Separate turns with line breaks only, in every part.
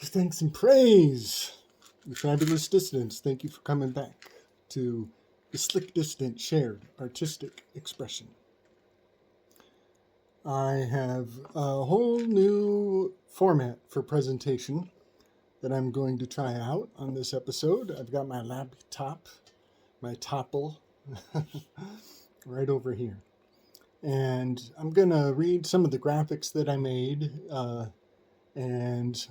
thanks and praise. You fabulous dissidents, thank you for coming back to the slick distant shared artistic expression. I have a whole new format for presentation that I'm going to try out on this episode. I've got my laptop, my topple, right over here. And I'm going to read some of the graphics that I made and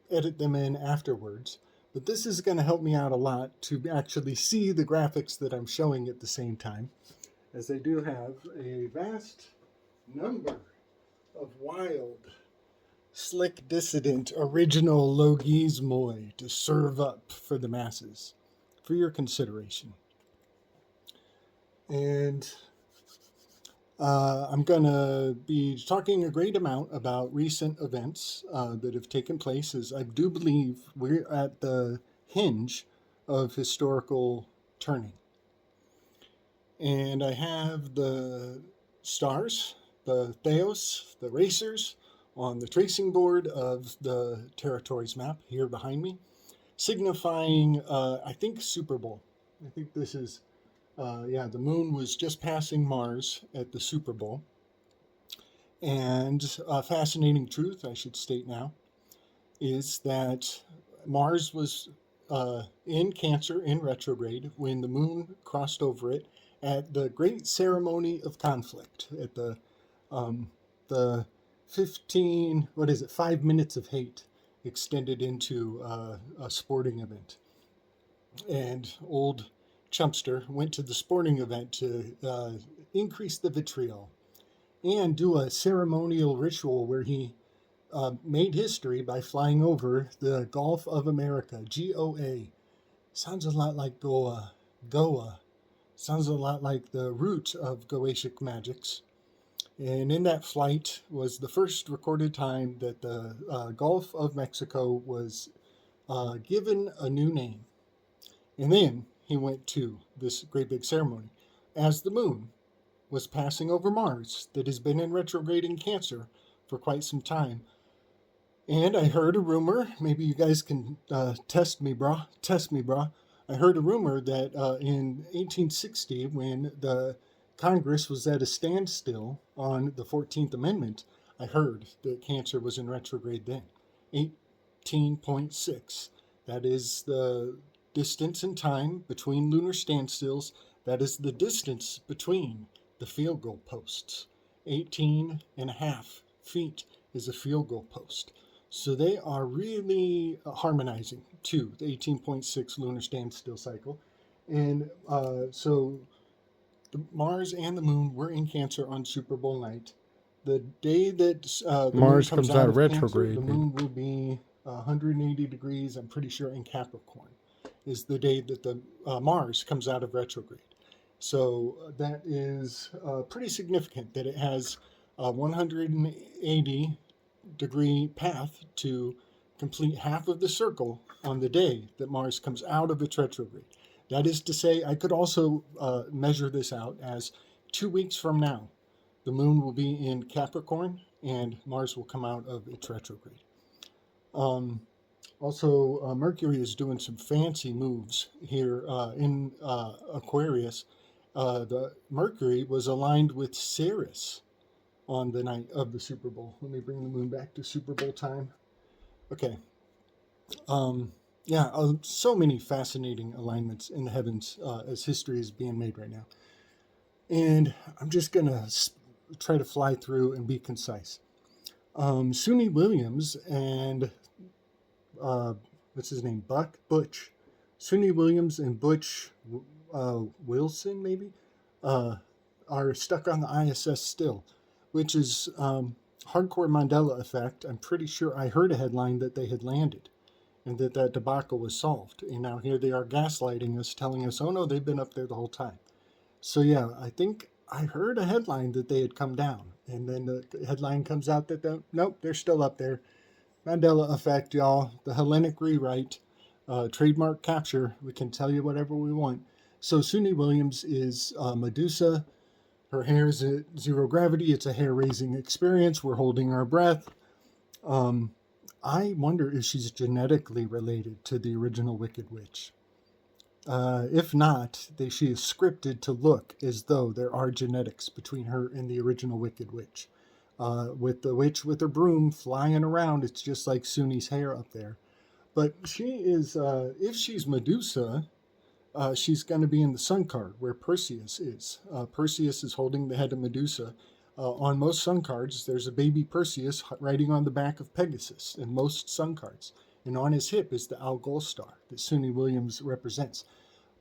edit them in afterwards. But this is going to help me out a lot to actually see the graphics that I'm showing at the same time, as I do have a vast number of wild, slick, dissident, original logismoi to serve up for the masses, for your consideration. And I'm going to be talking a great amount about recent events that have taken place, as I do believe we're at the hinge of historical turning. And I have the stars, the Theos, the racers, on the tracing board of the territories map here behind me, signifying, I think, Super Bowl. I think this is the moon was just passing Mars at the Super Bowl. And a fascinating truth, I should state now, is that Mars was in Cancer in retrograde when the moon crossed over it at the great ceremony of conflict, at the 5 minutes of hate extended into a sporting event. And old Chumpster went to the sporting event to increase the vitriol and do a ceremonial ritual where he made history by flying over the Gulf of America, GOA. Sounds a lot like Goa. Sounds a lot like the root of Goetic magics. And in that flight was the first recorded time that the Gulf of Mexico was given a new name. And then he went to this great big ceremony as the moon was passing over Mars that has been in retrograde in Cancer for quite some time. And I heard a rumor, maybe you guys can test me, brah. I heard a rumor that in 1860, when the Congress was at a standstill on the 14th Amendment, I heard that Cancer was in retrograde then. 18.6. That is the distance in time between lunar standstills. That is the distance between the field goal posts. 18.5 feet is a field goal post. So they are really harmonizing to the 18.6 lunar standstill cycle. And so the Mars and the moon were in Cancer on Super Bowl night. The day that the Mars comes out of retrograde, Cancer, the moon will be 180 degrees, I'm pretty sure, in Capricorn, is the day that the Mars comes out of retrograde. So that is pretty significant that it has a 180 degree path to complete half of the circle on the day that Mars comes out of its retrograde. That is to say, I could also measure this out as 2 weeks from now, the moon will be in Capricorn and Mars will come out of its retrograde. Also, Mercury is doing some fancy moves here in Aquarius. The Mercury was aligned with Ceres on the night of the Super Bowl. Let me bring the moon back to Super Bowl time. Okay. So many fascinating alignments in the heavens as history is being made right now. And I'm just going to try to fly through and be concise. Suni Williams and what's his name? Butch. Suni Williams and Butch Wilson, maybe, are stuck on the ISS still, which is hardcore Mandela effect. I'm pretty sure I heard a headline that they had landed and that debacle was solved. And now here they are gaslighting us, telling us, oh no, they've been up there the whole time. So yeah, I think I heard a headline that they had come down. And then the headline comes out that nope, they're still up there. Mandela effect, y'all. The Hellenic rewrite, trademark capture. We can tell you whatever we want. So Suni Williams is Medusa. Her hair is at zero gravity. It's a hair-raising experience. We're holding our breath. I wonder if she's genetically related to the original Wicked Witch. If not, she is scripted to look as though there are genetics between her and the original Wicked Witch. With the witch with her broom flying around, it's just like Suni's hair up there. But she is, if she's Medusa, she's going to be in the Sun card where Perseus is. Perseus is holding the head of Medusa. On most Sun cards, there's a baby Perseus riding on the back of Pegasus in most Sun cards. And on his hip is the Algol star that Suni Williams represents.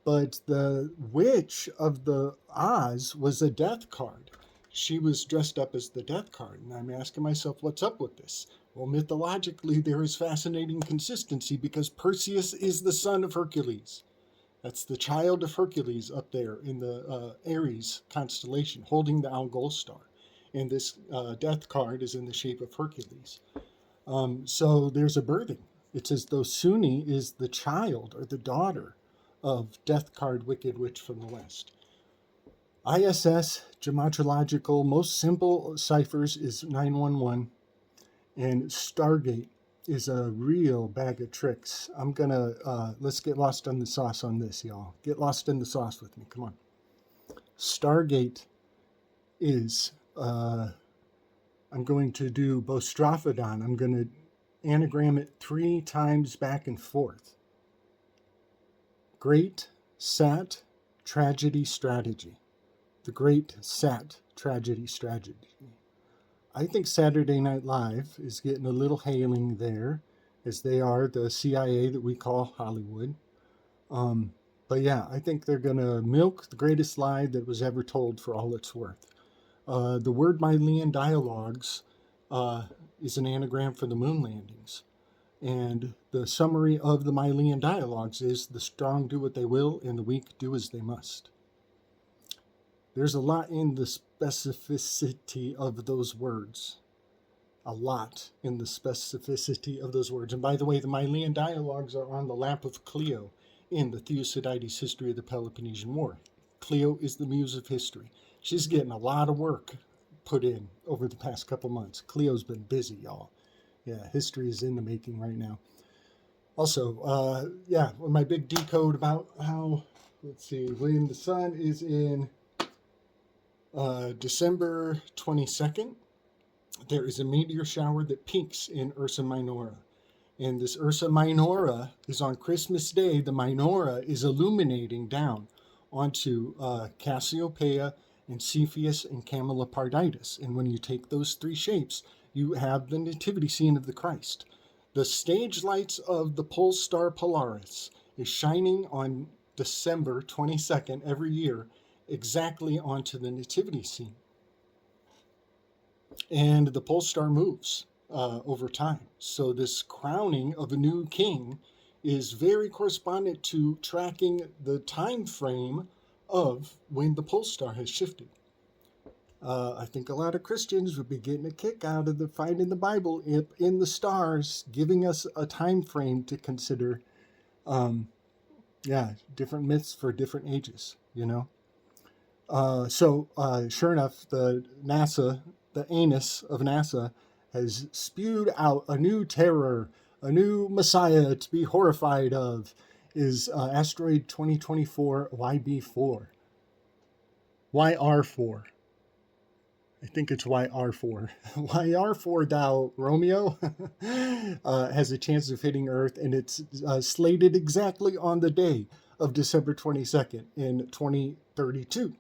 But the Witch of the Oz was a death card. She was dressed up as the death card. And I'm asking myself, what's up with this? Well, mythologically, there is fascinating consistency because Perseus is the son of Hercules. That's the child of Hercules up there in the Aries constellation, holding the Algol star. And this death card is in the shape of Hercules. So there's a birthing. It's as though Suni is the child or the daughter of Death Card Wicked Witch from the West. ISS, gematological, most simple ciphers is 911. And Stargate is a real bag of tricks. I'm gonna, let's get lost in the sauce on this, y'all. Get lost in the sauce with me, come on. Stargate is, I'm going to do Bostrophodon. I'm going to anagram it 3 times back and forth. Great Sat Tragedy Strategy. The Great Sat Tragedy Strategy. I think Saturday Night Live is getting a little hailing there, as they are the CIA that we call Hollywood. But yeah, I think they're going to milk the greatest lie that was ever told for all it's worth. The word Mylean dialogues is an anagram for the moon landings. And the summary of the Mylean dialogues is the strong do what they will and the weak do as they must. There's a lot in the specificity of those words. A lot in the specificity of those words. And by the way, the Mylean dialogues are on the lap of Clio in the Thucydides history of the Peloponnesian War. Clio is the muse of history. She's getting a lot of work put in over the past couple months. Clio's been busy, y'all. Yeah, history is in the making right now. Also, my big decode about how, let's see, when the sun is in December 22nd, there is a meteor shower that peaks in Ursa Minora. And this Ursa Minora is on Christmas Day. The Minora is illuminating down onto Cassiopeia and Cepheus and Cameloparditis. And when you take those 3 shapes, you have the nativity scene of the Christ. The stage lights of the pole star Polaris is shining on December 22nd every year exactly onto the nativity scene. And the pole star moves over time. So this crowning of a new king is very correspondent to tracking the time frame of when the pole star has shifted. I think a lot of Christians would be getting a kick out of finding the Bible in the stars, giving us a time frame to consider. Different myths for different ages, you know. Sure enough, the anus of NASA has spewed out a new terror, a new messiah to be horrified of, is asteroid 2024 YB4. YR4. I think it's YR4. YR4, thou Romeo, has a chance of hitting Earth, and it's slated exactly on the day of December 22nd in 2032.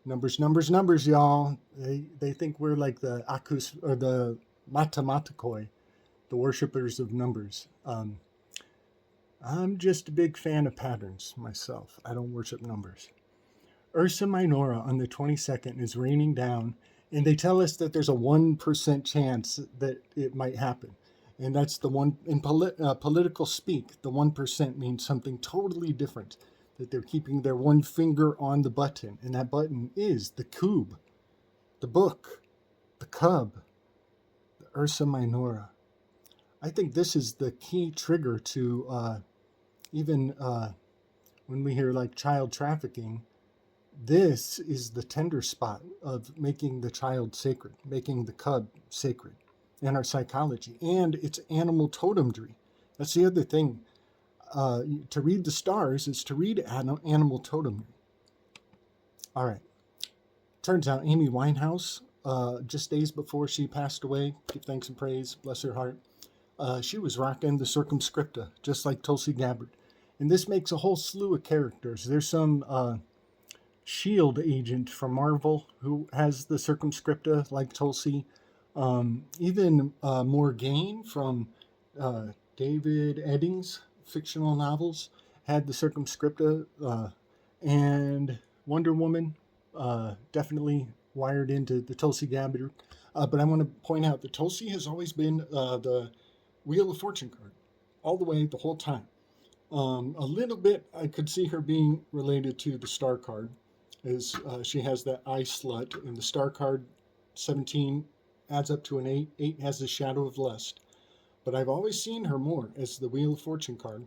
Numbers, y'all. They think we're like the Akus or the Matematikoi, the worshippers of numbers. I'm just a big fan of patterns myself. I don't worship numbers. Ursa Minora on the 22nd is raining down, and they tell us that there's a 1% chance that it might happen. And that's the one, in political speak, the 1% means something totally different, that they're keeping their one finger on the button, and that button is the cube, the book, the cub, the Ursa Minora. I think this is the key trigger to even when we hear like child trafficking. This is the tender spot of making the child sacred, making the cub sacred. and our psychology, and it's animal totemdry. That's the other thing. To read the stars is to read animal totemdry. All right. Turns out Amy Winehouse, just days before she passed away, give thanks and praise, bless her heart, she was rocking the circumscripta, just like Tulsi Gabbard. And this makes a whole slew of characters. There's some S.H.I.E.L.D. agent from Marvel who has the circumscripta, like Tulsi. Even Morgaine from David Eddings' fictional novels had the circumscripta. And Wonder Woman, definitely wired into the Tulsi Gabbard. But I want to point out that Tulsi has always been the Wheel of Fortune card, all the way, the whole time. A little bit, I could see her being related to the star card, as she has that eye slut, and the star card 17 adds up to an 8. 8 has the shadow of lust. But I've always seen her more as the Wheel of Fortune card.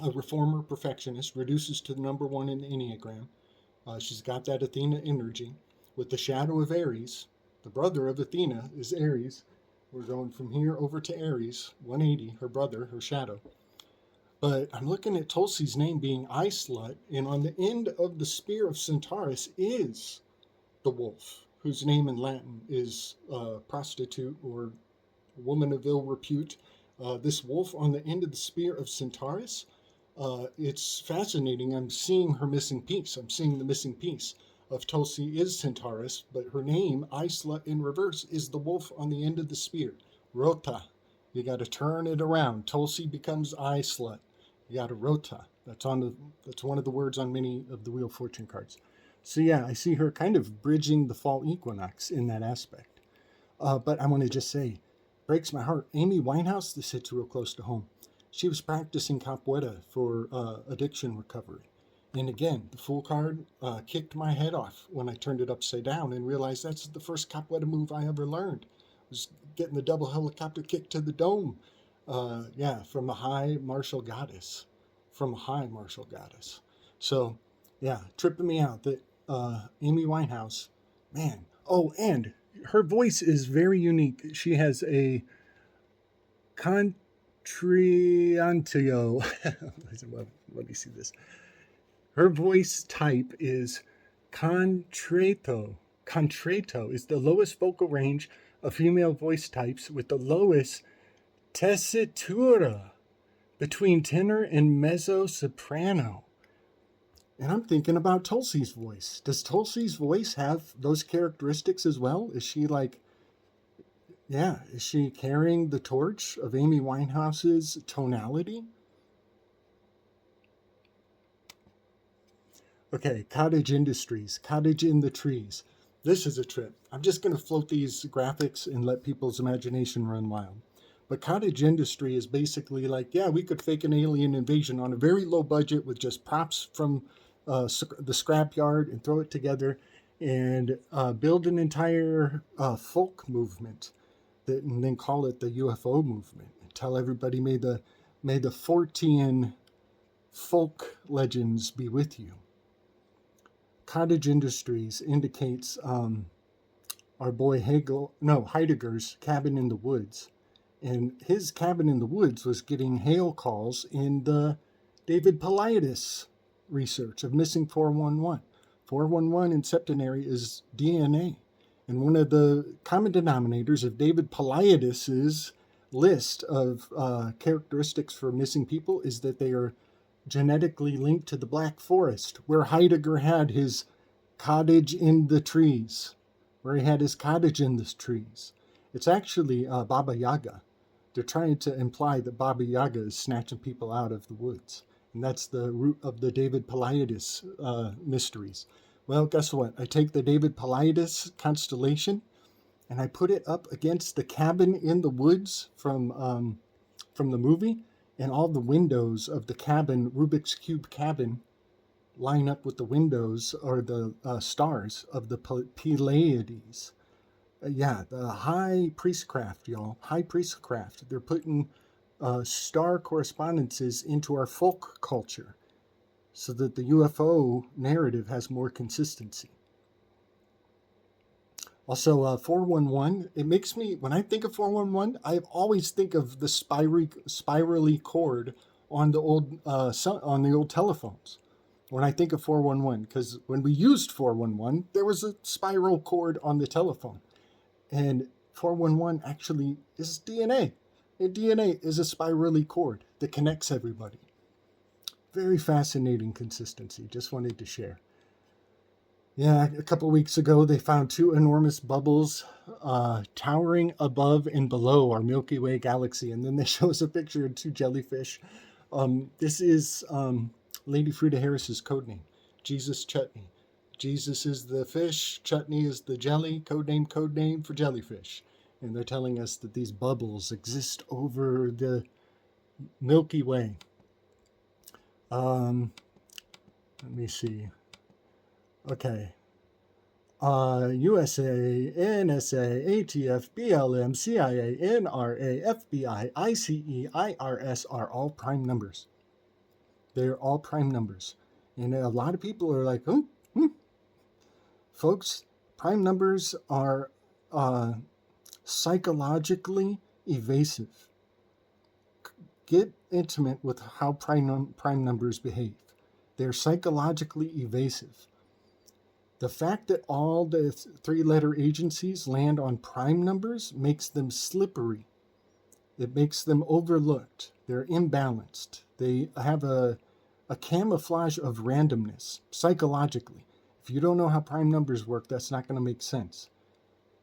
A reformer perfectionist, reduces to the number 1 in the Enneagram. She's got that Athena energy. With the shadow of Aries, the brother of Athena is Aries. We're going from here over to Aries, 180, her brother, her shadow. But I'm looking at Tulsi's name being eye slut, and on the end of the spear of Centaurus is the wolf, whose name in Latin is prostitute or woman of ill repute. This wolf on the end of the spear of Centaurus, it's fascinating. I'm seeing her missing piece. I'm seeing the missing piece of Tulsi is Centaurus, but her name, eye slut in reverse, is the wolf on the end of the spear. Rota. You got to turn it around. Tulsi becomes eye slut. You got to rota. That's one of the words on many of the Wheel of Fortune cards. So yeah, I see her kind of bridging the fall equinox in that aspect. But I want to just say, breaks my heart. Amy Winehouse, this hits real close to home. She was practicing capoeira for addiction recovery. And again, the Fool card kicked my head off when I turned it upside down and realized that's the first capoeira move I ever learned. Was getting the double helicopter kick to the dome. From a high martial goddess. So, yeah, tripping me out that Amy Winehouse, man. Oh, and her voice is very unique. She has a contrantio. Let me see this. Her voice type is contralto. Contralto is the lowest vocal range of female voice types, with the lowest tessitura between tenor and mezzo soprano. And I'm thinking about Tulsi's voice. Does Tulsi's voice have those characteristics as well? Is she is she carrying the torch of Amy Winehouse's tonality? Okay, Cottage Industries, Cottage in the Trees. This is a trip. I'm just going to float these graphics and let people's imagination run wild. But Cottage Industry is basically like, yeah, we could fake an alien invasion on a very low budget with just props from the scrapyard and throw it together and build an entire folk movement and then call it the UFO movement and tell everybody, may the Fortean folk legends be with you. Cottage Industries indicates our boy Heidegger's cabin in the woods. And his cabin in the woods was getting hail calls in the David Paulides research of missing 411. 411 in septenary is DNA. And one of the common denominators of David Paulides' list of characteristics for missing people is that they are genetically linked to the Black Forest, where Heidegger had his cottage in the trees, It's actually Baba Yaga. They're trying to imply that Baba Yaga is snatching people out of the woods. And that's the root of the David Paulides mysteries. Well, guess what? I take the David Paulides constellation and I put it up against the cabin in the woods from the movie, and all the windows of the cabin, Rubik's Cube cabin, line up with the windows or the stars of the Pleiades. The high priestcraft, y'all. High priestcraft. They're putting star correspondences into our folk culture so that the UFO narrative has more consistency. Also, 411, it makes me, when I think of 411, I always think of the spirally cord on the old telephones. When I think of 411, because when we used 411, there was a spiral cord on the telephone. And 411 actually is DNA. And DNA is a spirally cord that connects everybody. Very fascinating consistency. Just wanted to share. Yeah, a couple weeks ago, they found two enormous bubbles towering above and below our Milky Way galaxy. And then they show us a picture of two jellyfish. This is Lady Frida Harris's code name, Jesus Chutney. Jesus is the fish, Chutney is the jelly, code name for jellyfish. And they're telling us that these bubbles exist over the Milky Way. Let me see. Okay. USA, NSA, ATF, BLM, CIA, NRA, FBI, ICE, IRS are all prime numbers. They're all prime numbers. And a lot of people are like, Folks, prime numbers are psychologically evasive. Get intimate with how prime numbers behave. They're psychologically evasive. The fact that all the three-letter agencies land on prime numbers makes them slippery. It makes them overlooked. They're imbalanced. They have a camouflage of randomness psychologically. If you don't know how prime numbers work, that's not going to make sense.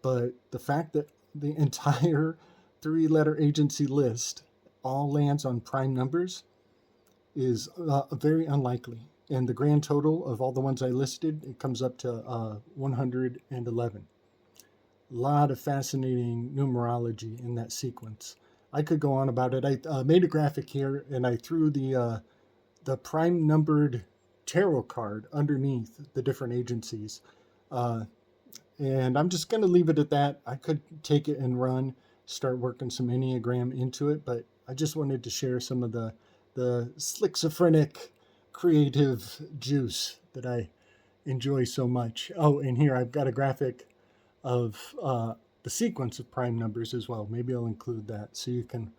But the fact that the entire three-letter agency list all lands on prime numbers is very unlikely. And the grand total of all the ones I listed, it comes up to 111. A lot of fascinating numerology in that sequence. I could go on about it. I made a graphic here, and I threw the prime numbered tarot card underneath the different agencies. And I'm just going to leave it at that. I could take it and run, start working some Enneagram into it, but I just wanted to share some of the schizophrenic creative juice that I enjoy so much. Oh, and here I've got a graphic of the sequence of prime numbers as well. Maybe I'll include that so you can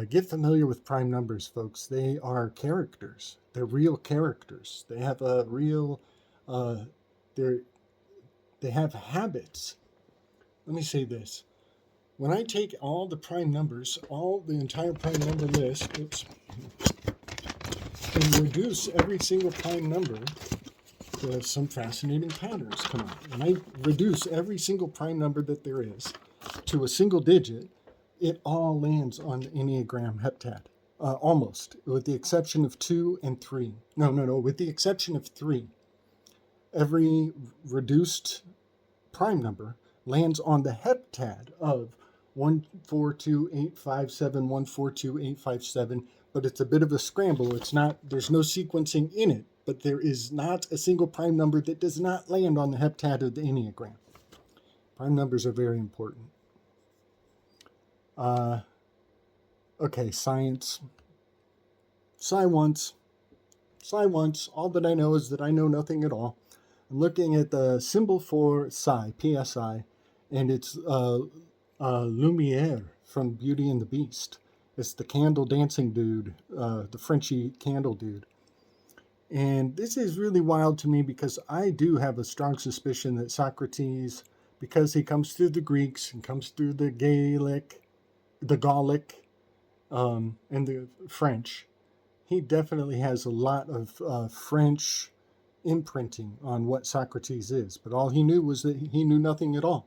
get familiar with prime numbers, folks. They are characters. They're real characters. They have a real, they have habits. Let me say this. When I take all the prime numbers, the entire prime number list, and reduce every single prime number, some fascinating patterns come out. When I reduce every single prime number that there is to a single digit, it all lands on the Enneagram heptad. Almost, with the exception of 2 and 3. No, with the exception of 3. Every reduced prime number lands on the heptad of 14285714285 but it's a bit of a scramble. There's no sequencing in it, but there is not a single prime number that does not land on the heptad of the Enneagram. Prime numbers are very important. Okay, science. Psi once. All that I know is that I know nothing at all. I'm looking at the symbol for psi, PSI, and it's Lumiere from Beauty and the Beast. It's the candle dancing dude, the Frenchy candle dude. And this is really wild to me because I do have a strong suspicion that Socrates, because he comes through the Greeks and comes through the Gallic, and the French, he definitely has a lot of French imprinting on what Socrates is. But all he knew was that he knew nothing at all.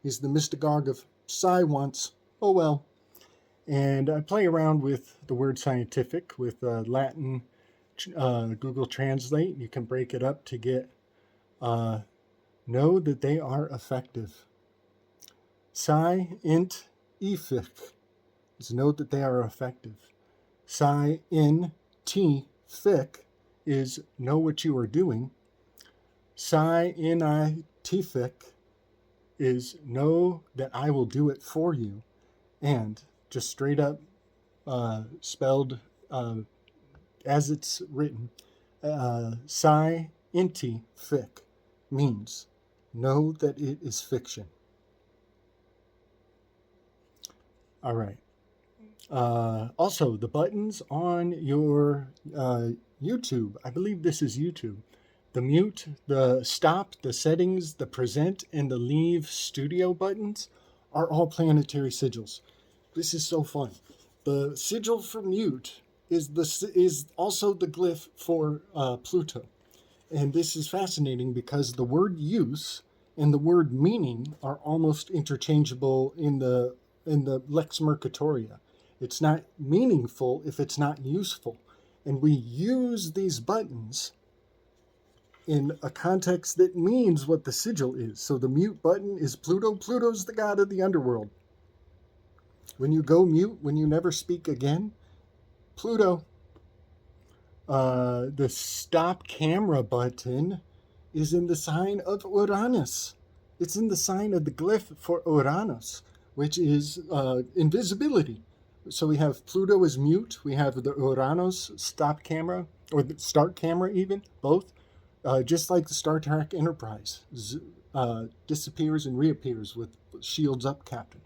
He's the mystagogue of psi once. Oh well. And I play around with the word scientific with Latin Google Translate. You can break it up to get know that they are effective. Psi int effic is know that they are effective. Psi in t fic is know what you are doing. Psi in I t fic is know that I will do it for you. And just straight up spelled as it's written, psi inti fic means know that it is fiction. All right. Also, the buttons on your YouTube, I believe this is YouTube, the mute, the stop, the settings, the present, and the leave studio buttons are all planetary sigils. This is so fun. The sigil for mute is also the glyph for Pluto. And this is fascinating because the word use and the word meaning are almost interchangeable in the Lex Mercatoria. It's not meaningful if it's not useful. And we use these buttons in a context that means what the sigil is. So the mute button is Pluto. Pluto's the god of the underworld. When you go mute, when you never speak again, Pluto. The stop camera button is in the sign of Uranus. It's in the sign of the glyph for Uranus, which is invisibility. So we have Pluto as mute. We have the Uranus stop camera, or the start camera even, both. Just like the Star Trek Enterprise disappears and reappears with shields up, Captain.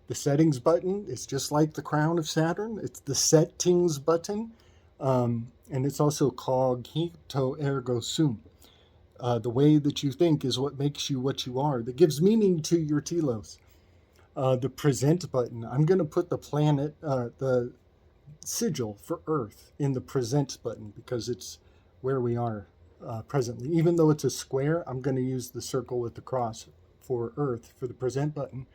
The settings button is just like the crown of Saturn. It's the settings button. And it's also cogito ergo sum. The way that you think is what makes you what you are. That gives meaning to your telos. The present button. I'm going to put the planet, the sigil for Earth in the present button because it's where we are presently. Even though it's a square, I'm going to use the circle with the cross for Earth for the present button.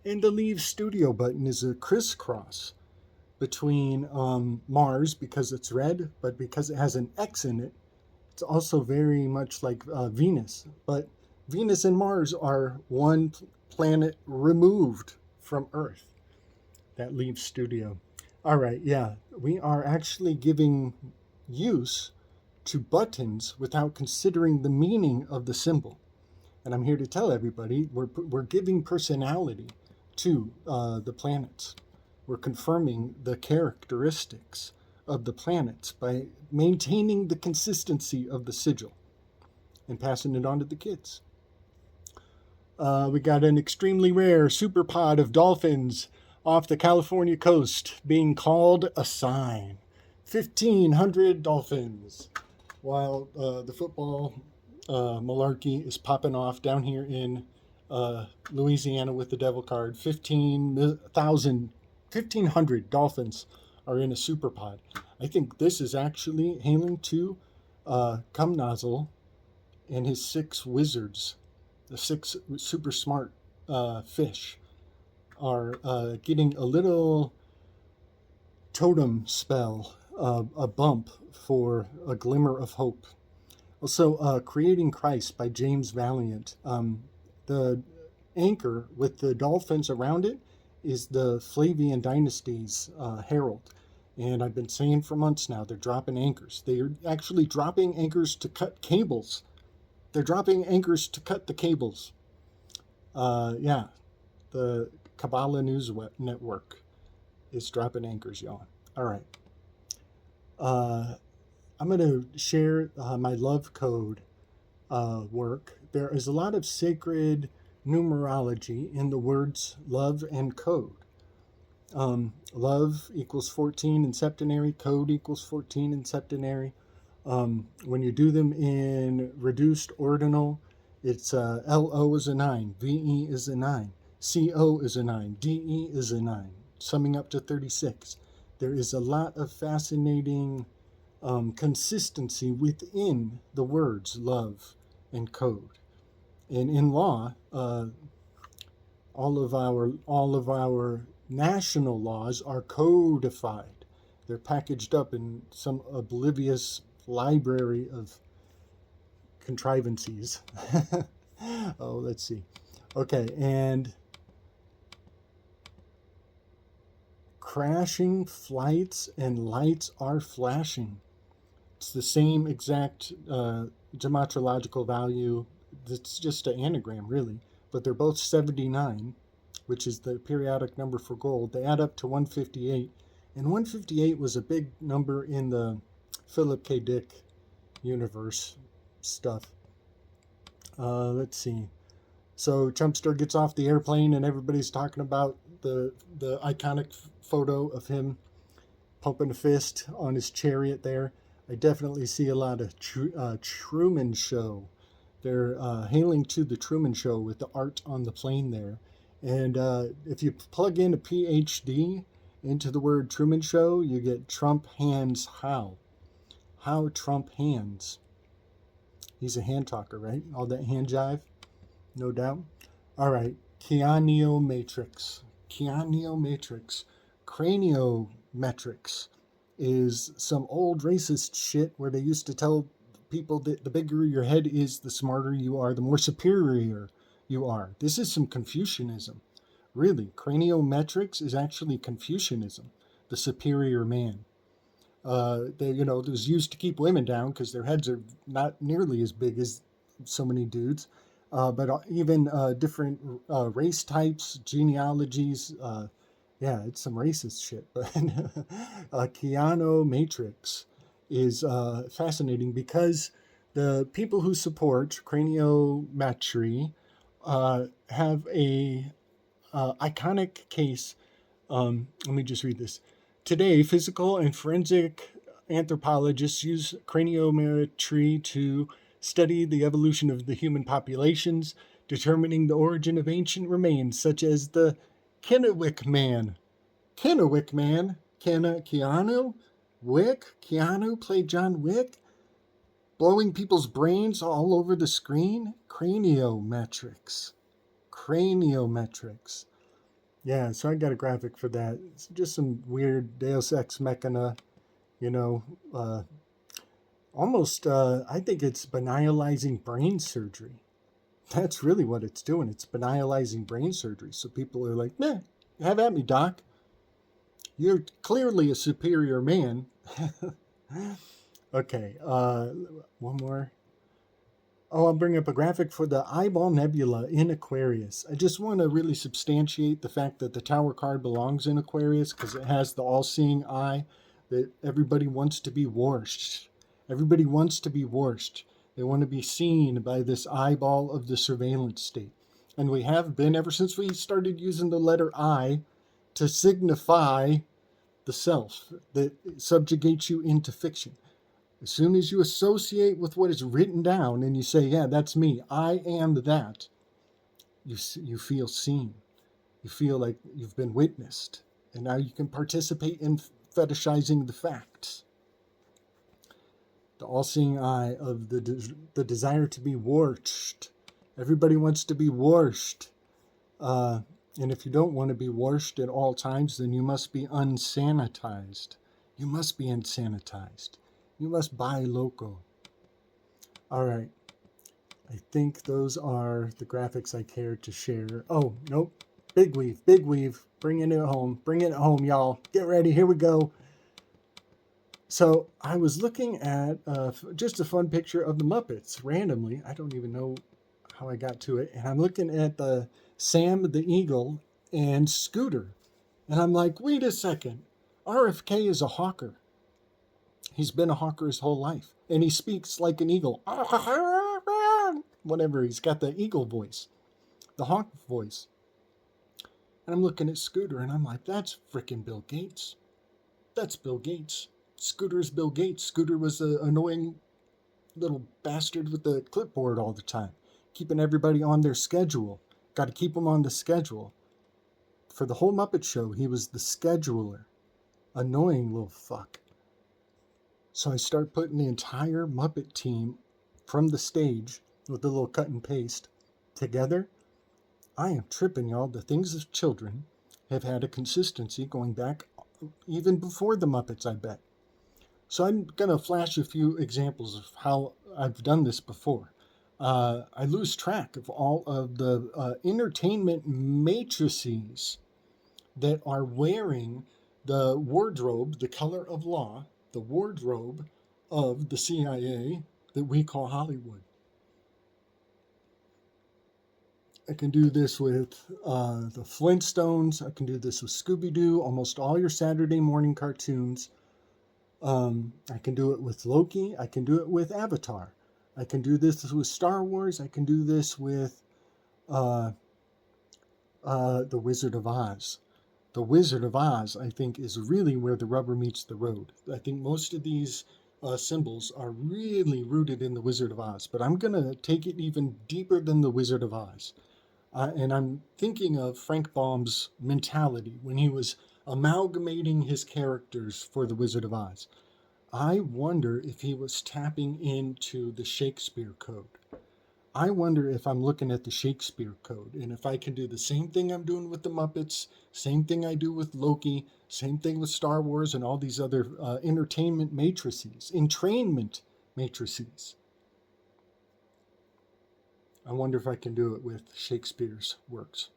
And the leave studio button is a crisscross between Mars because it's red, but because it has an X in it, it's also very much like Venus. But Venus and Mars are one planet removed from Earth. That leaves studio. All right, yeah, we are actually giving use to buttons without considering the meaning of the symbol. And I'm here to tell everybody we're giving personality to the planets. We're confirming the characteristics of the planets by maintaining the consistency of the sigil and passing it on to the kids. We got an extremely rare superpod of dolphins off the California coast being called a sign. 1,500 dolphins. While the football malarkey is popping off down here in Louisiana with the devil card, 1,500 dolphins are in a superpod. I think this is actually hailing to Cum Nozzle and his 6 wizards. The 6 super smart fish are getting a little totem spell, a bump for a glimmer of hope. Also, Creating Christ by James Valiant. The anchor with the dolphins around it is the Flavian Dynasty's herald. And I've been saying for months now, they're dropping anchors. They're actually dropping anchors to cut cables. They're dropping anchors to cut the cables. Yeah, the Kabbalah News Network is dropping anchors, y'all. All right. I'm going to share my love code work. There is a lot of sacred numerology in the words love and code. Love equals 14 in septenary, code equals 14 in septenary. When you do them in reduced ordinal, it's LO is a 9, VE is a 9, CO is a 9, DE is a 9, summing up to 36. There is a lot of fascinating consistency within the words love and code. And in law, all of our national laws are codified. They're packaged up in some oblivious library of contrivances. Oh, let's see. Okay, and crashing flights and lights are flashing. It's the same exact gematological value. It's just an anagram, really. But they're both 79, which is the periodic number for gold. They add up to 158. And 158 was a big number in the Philip K. Dick universe stuff. Let's see. So Chumpster gets off the airplane, and everybody's talking about the iconic photo of him pumping a fist on his chariot there. I definitely see a lot of Truman Show. They're hailing to the Truman Show with the art on the plane there. And if you plug in a PhD into the word Truman Show, you get Trump hands how. How Trump hands. He's a hand talker, right? All that hand jive, no doubt. All right, Craniometrics. Craniometrics. Craniometrics is some old racist shit where they used to tell people that the bigger your head is, the smarter you are, the more superior you are. This is some Confucianism. Really, craniometrics is actually Confucianism, the superior man. It was used to keep women down because their heads are not nearly as big as so many dudes. But even different race types, genealogies, yeah, it's some racist shit. But Keanu Matrix is fascinating because the people who support craniometry have a iconic case. Let me just read this. Today, physical and forensic anthropologists use craniometry to study the evolution of the human populations, determining the origin of ancient remains such as the Kennewick Man. Kennewick Man? Keanu? Wick? Keanu played John Wick? Blowing people's brains all over the screen? Craniometrics. Craniometrics. Yeah, so I got a graphic for that. It's just some weird Deus Ex Machina, almost, I think it's banalizing brain surgery. That's really what it's doing. It's banalizing brain surgery. So people are like, meh, have at me, doc. You're clearly a superior man. Okay, one more. Oh, I'll bring up a graphic for the Eyeball Nebula in Aquarius. I just want to really substantiate the fact that the Tower card belongs in Aquarius because it has the all-seeing eye that everybody wants to be worshed. Everybody wants to be worshed. They want to be seen by this eyeball of the surveillance state. And we have been ever since we started using the letter I to signify the self that subjugates you into fiction. As soon as you associate with what is written down and you say, yeah, that's me, I am that, you feel seen. You feel like you've been witnessed. And now you can participate in fetishizing the facts. The all-seeing eye of the desire to be worshed. Everybody wants to be worshed. And if you don't want to be worshed at all times, then you must be unsanitized. You must be unsanitized. You must buy local. All right. I think those are the graphics I care to share. Oh, nope. Big weave, big weave. Bringing it home. Bringing it home, y'all. Get ready. Here we go. So I was looking at just a fun picture of the Muppets randomly. I don't even know how I got to it. And I'm looking at the Sam the Eagle and Scooter. And I'm like, wait a second. RFK is a hawker. He's been a hawker his whole life. And he speaks like an eagle. Whatever, he's got the eagle voice. The hawk voice. And I'm looking at Scooter and I'm like, that's frickin' Bill Gates. That's Bill Gates. Scooter's Bill Gates. Scooter was the annoying little bastard with the clipboard all the time. Keeping everybody on their schedule. Got to keep them on the schedule. For the whole Muppet Show, he was the scheduler. Annoying little fuck. So I start putting the entire Muppet team from the stage with a little cut and paste together. I am tripping, y'all. The Things of Children have had a consistency going back even before the Muppets, I bet. So I'm going to flash a few examples of how I've done this before. I lose track of all of the entertainment matrices that are wearing the wardrobe, the color of law, the wardrobe of the CIA that we call Hollywood. I can do this with the Flintstones. I can do this with Scooby-Doo, almost all your Saturday morning cartoons. I can do it with Loki. I can do it with Avatar. I can do this with Star Wars. I can do this with uh, The Wizard of Oz. The Wizard of Oz, I think, is really where the rubber meets the road. I think most of these symbols are really rooted in the Wizard of Oz, but I'm going to take it even deeper than the Wizard of Oz. And I'm thinking of Frank Baum's mentality when he was amalgamating his characters for the Wizard of Oz. I wonder if he was tapping into the Shakespeare Code. I wonder if I'm looking at the Shakespeare Code and if I can do the same thing I'm doing with the Muppets, same thing I do with Loki, same thing with Star Wars and all these other entertainment matrices, entrainment matrices. I wonder if I can do it with Shakespeare's works,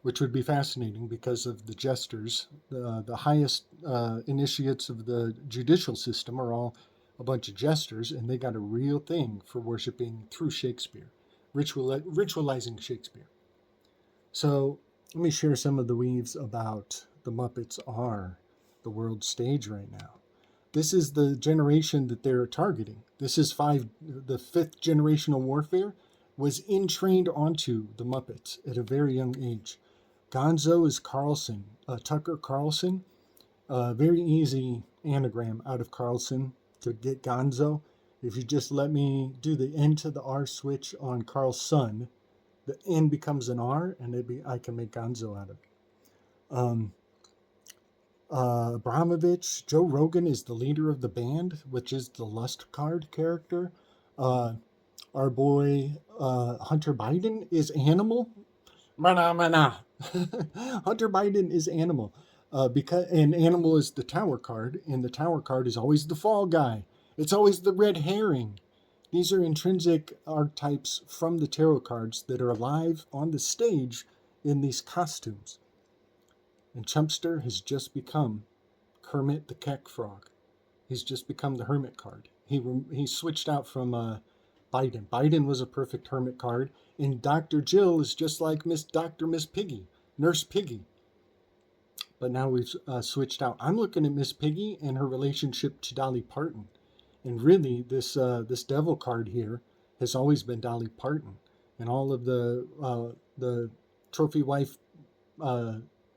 which would be fascinating because of the jesters. The highest initiates of the judicial system are all a bunch of jesters, and they got a real thing for worshiping through Shakespeare, ritualizing Shakespeare. So let me share some of the weaves about the Muppets are the world stage right now. This is the generation that they're targeting. This is the fifth generational warfare was entrained onto the Muppets at a very young age. Gonzo is Carlson, Tucker Carlson. Very easy anagram out of Carlson to get Gonzo. If you just let me do the N to the R switch on Carlson, the N becomes an R, and I can make Gonzo out of it. Abramovich, Joe Rogan is the leader of the band, which is the Lust Card character. Our boy Hunter Biden is Animal. Hunter Biden is Animal. And Animal is the Tower card, and the Tower card is always the fall guy. It's always the red herring. These are intrinsic archetypes from the tarot cards that are alive on the stage in these costumes. And Chumpster has just become Kermit the Keck Frog. He's just become the Hermit card. He switched out from Biden. Biden was a perfect Hermit card, and Dr. Jill is just like Miss Piggy, Nurse Piggy. But now we've switched out. I'm looking at Miss Piggy and her relationship to Dolly Parton. And really, this devil card here has always been Dolly Parton. And all of the trophy wife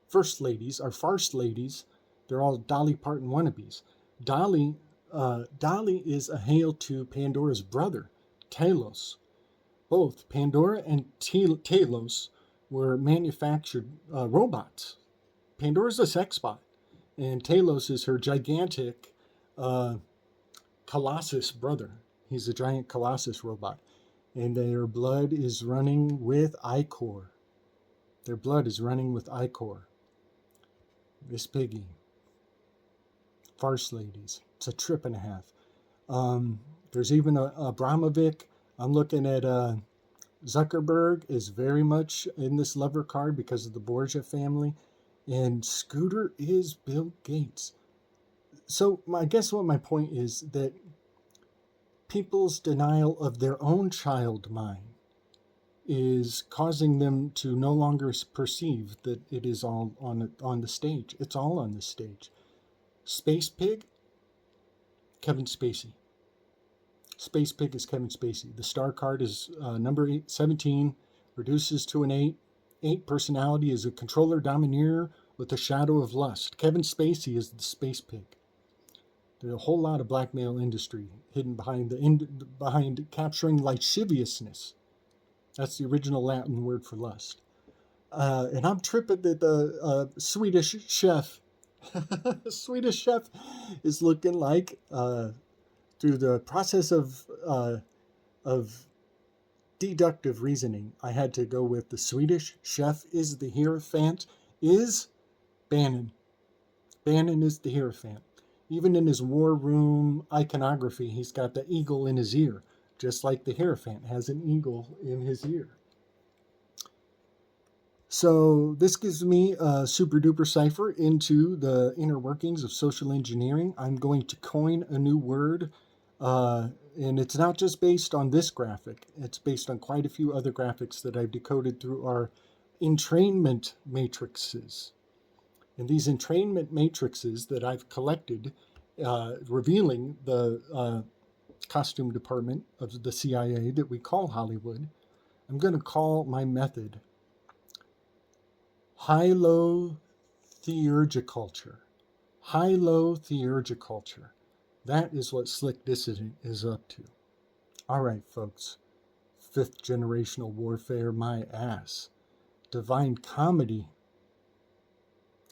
first ladies, or farce ladies, they're all Dolly Parton wannabes. Dolly is a hail to Pandora's brother, Talos. Both Pandora and Talos were manufactured robots. Pandora's a sex bot, and Talos is her gigantic Colossus brother. He's a giant Colossus robot, and their blood is running with Ichor. Their blood is running with Ichor. Miss Piggy. Farce ladies. It's a trip and a half. There's even a Abramovich. I'm looking at Zuckerberg is very much in this lover card because of the Borgia family. And Scooter is Bill Gates. So I guess what my point is that people's denial of their own child mind is causing them to no longer perceive that it is all on the stage. It's all on the stage. Space Pig, Kevin Spacey. Space Pig is Kevin Spacey. The star card is number 17, reduces to an 8. 8 personality is a controller domineer with a shadow of lust. Kevin Spacey is the Space Pig. There's a whole lot of blackmail industry hidden behind capturing lasciviousness. That's the original Latin word for lust. And I'm tripping that the Swedish chef, Swedish chef is looking like, through the process of deductive reasoning, I had to go with the Swedish chef is the Hierophant is Bannon. Bannon is the Hierophant. Even in his war room iconography, he's got the eagle in his ear, just like the Hierophant has an eagle in his ear. So this gives me a super duper cipher into the inner workings of social engineering. I'm going to coin a new word, and it's not just based on this graphic. It's based on quite a few other graphics that I've decoded through our entrainment matrices. And these entrainment matrices that I've collected, revealing the costume department of the CIA that we call Hollywood, I'm going to call my method Hylotheurgiculture. Hylotheurgiculture. That is what Slick Dissident is up to. All right, folks. Fifth generational warfare, my ass. Divine comedy.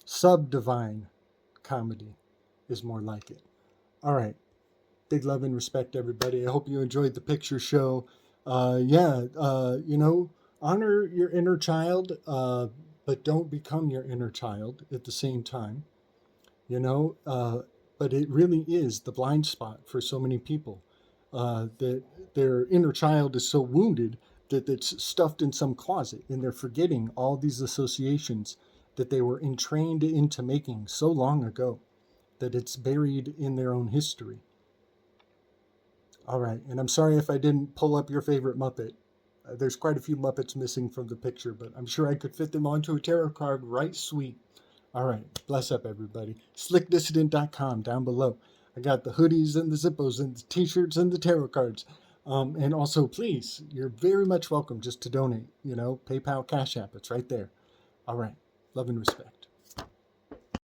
Sub-divine comedy is more like it. All right. Big love and respect, everybody. I hope you enjoyed the picture show. Honor your inner child, but don't become your inner child at the same time. But it really is the blind spot for so many people, that their inner child is so wounded that it's stuffed in some closet, and they're forgetting all these associations that they were entrained into making so long ago, that it's buried in their own history. All right, and I'm sorry if I didn't pull up your favorite Muppet. There's quite a few Muppets missing from the picture, but I'm sure I could fit them onto a tarot card right sweet. All right, bless up, everybody. SlickDissident.com down below. I got the hoodies and the Zippos and the t-shirts and the tarot cards. And also, please, you're very much welcome just to donate. PayPal, Cash App, it's right there. All right, love and respect.